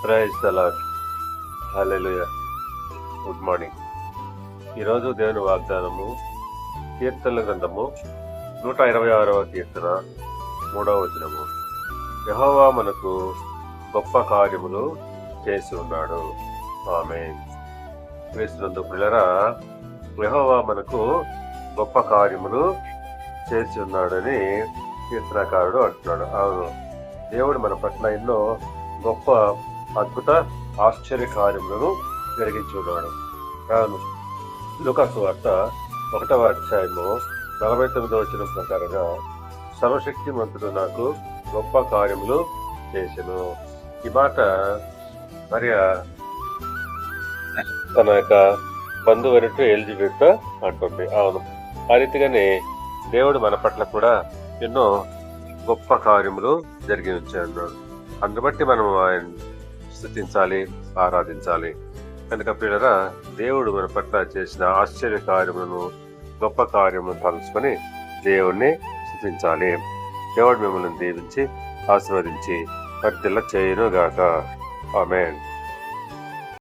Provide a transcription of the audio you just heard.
Praise the lord. Hallelujah. Good morning. ఈరోజు దేవుని వాగ్దానము కీర్తనల గ్రంథము 126వ కీర్తన 3వ వచనము. యెహోవా మనకు గొప్ప కార్యములు చేసి ఉన్నాడు. ఆమేన్. క్రీస్తునందు ప్రియులారా, యెహోవా మనకు గొప్ప కార్యములు చేసి ఉన్నాడని కీర్తనకారుడు అంటున్నాడు. అవును, దేవుడు మన పట్ల ఎన్నో గొప్ప అద్భుత ఆశ్చర్య కార్యములను జరిగించి ఉన్నాడు. అవును, లూకాసు వార్త 1వ అధ్యాయము 49వ వచనం ప్రకారంగా సర్వశక్తిమంతుడు నాకు గొప్ప కార్యములు చేసెను. ఈ మాట మరియా తన యొక్క బంధువైనట్టు ఎలిజబెత్ అంటుంది. అవును, ఆ రీతిగానే దేవుడు మన పట్ల కూడా ఎన్నో గొప్ప కార్యములు జరిగి ఉంచాడు. అందును బట్టి మనం ఆయన స్తుతించాలి, ఆరాధించాలి. కనుక ప్రియులారా, దేవుడు మన పట్ల చేసిన ఆశ్చర్య కార్యములను, గొప్ప కార్యములను తలుచుకొని దేవుణ్ణి స్తుతించాలి. దేవుడు మిమ్మల్ని దీవించి ఆశీర్వదించి వర్ధిల్ల చేయును గాక. ఆమేన్.